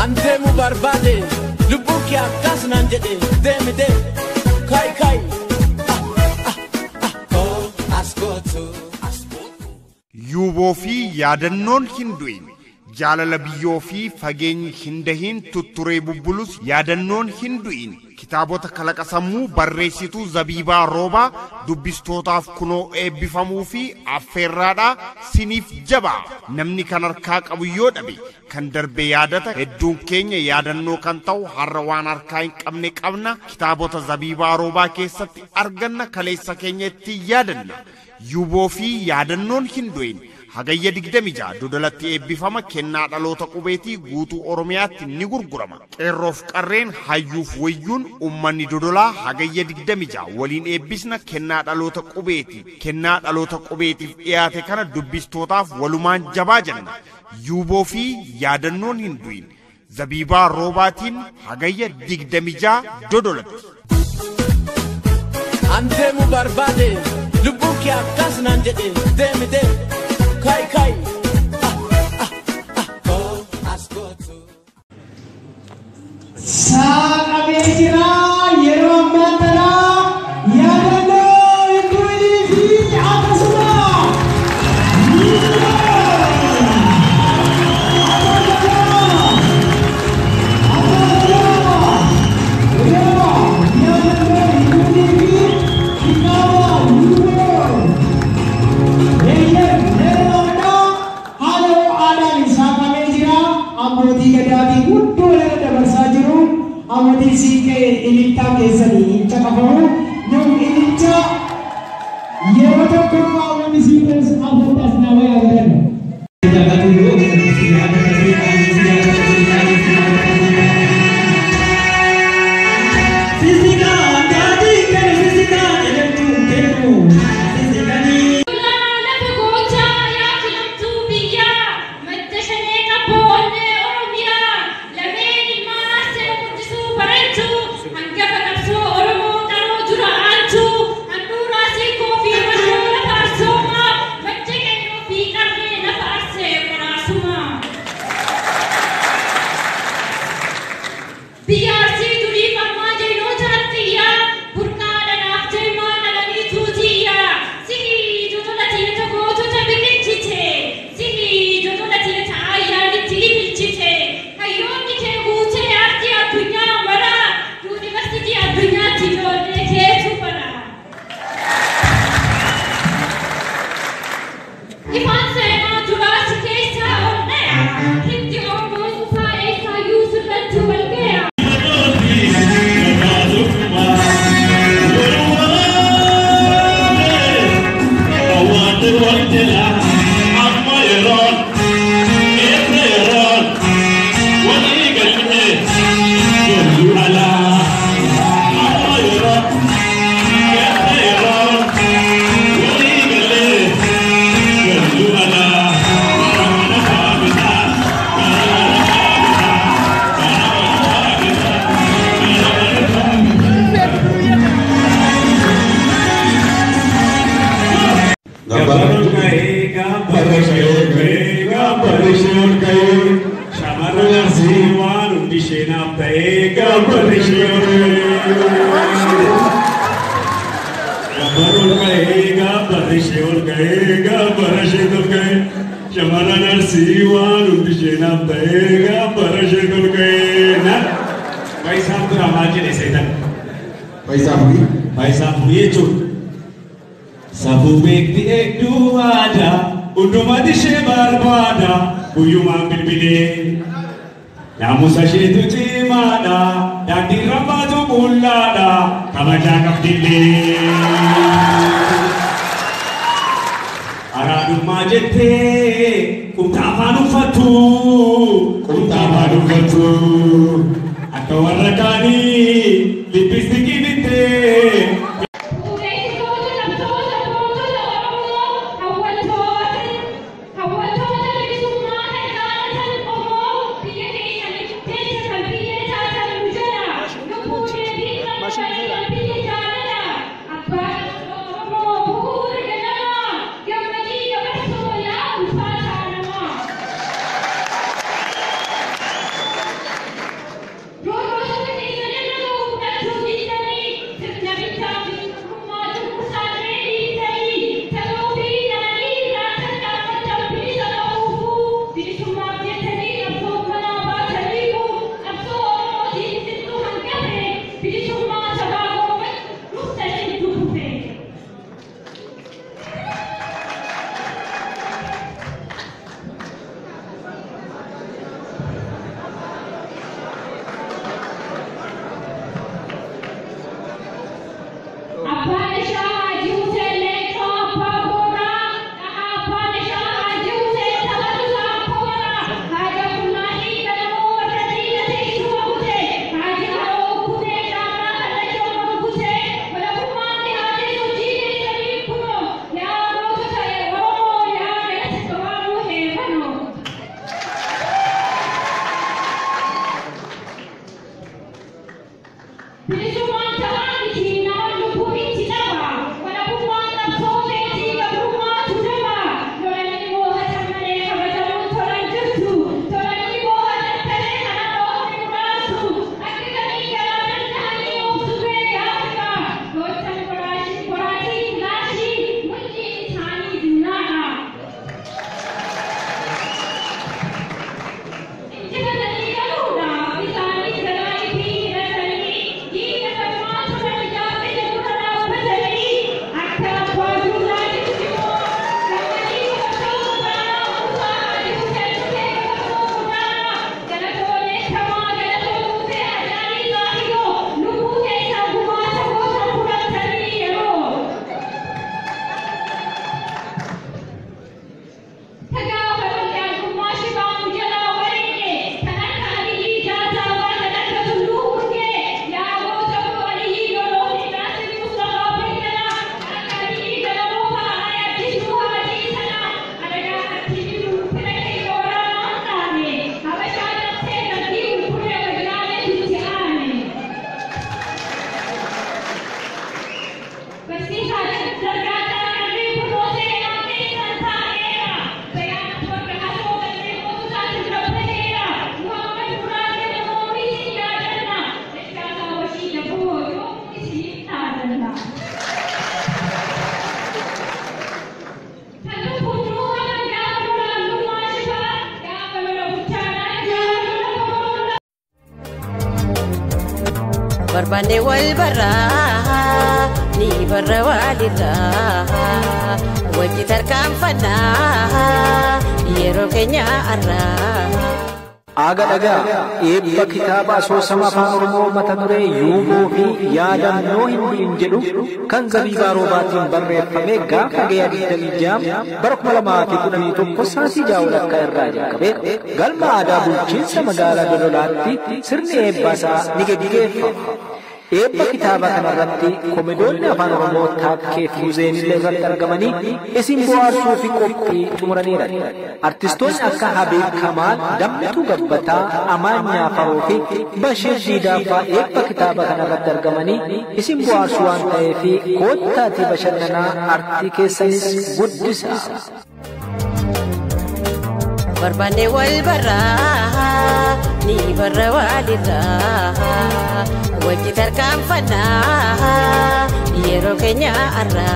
Antemu barbade lubuki akas nanjede demide kai kai askotu Yuuboo fi yaadannoon hin du'in jaalala biyyoo fi fageenyi hin dahin tutturee bubbulus yaadannoon hin du'in kitaabota kalaqa sammuu barreessituu Zabiibaa Roobaa dubbistootaaf kunoo eebbifamuu fi affeerraadhaa siniif jabaa namni kan harkaa qabu yoo dhabe kan darbe yaadata hedduun keenya yaadannoo kan ta'u har'a waan harkaa hin qabne qabna kitaabota Zabiibaa Roobaa keessatti arganna kaleessa keenya itti yaadanna Yuuboo fi yaadannoon hin du'in hagayya 26 dodolatti eebbifama kennaa dhaloota qubeetii guutuu Oromiyaatti ni gurgurama qeerroof qarreen hayyuuf wayyuun ummanni dodolaa hagayya 26 waliin eebbisna kennaa dhaloota qubeetiif dhiyaate kana dubbistootaaf walumaan jabaa jenna Yuuboo fi yaadannoon hin du'in Zabiibaa Roobaatiin hagayya 26 dodolatti Antemu barbade lubuki akas nanjede demide kai kai Saqa beekira yeroo ammaatana yaadannoo hinduunii fi akkasuma Amodi sike ilita kesani chakafamu nung ilita yeroto kuma wani sike afutas na waya garen barbane wal barra ni barra walirra wajji tarkaanfanna yeroo keenya arra Aga daga eebba kitaaba asoosama afaan Oromoo mata duree yuuboo fi yaadannoo hin jedhu kan Zabiibaa Roobaatiin barreeffame gaafa guyyaa 26 bara 2011 sa'aatii 6 irraa jalqabee galma aadaa bulchiinsa magaalaa Dodolaatti sirni eebba isaa ni gaggeeffama. Eebba kitaaba kanarratti komedoonni afaan Oromoo Taakkee fi Uzeen illee irratti argamanii isin bohaarsuu fi qophii xumuraniiru. Artistoonni akka Habiib Kamaal, Damtuu Gabbataa, Amaanyaa Faroo fi Bashir Diidaafaa eebba kitaaba kanarratti argamanii isin bohaarsuu waan ta'eef koottaatii bashannanaa artii keessanis guddisaa. Barbane wal barra ni barra walirra wajji tarkaanfanna yeroo keenya arra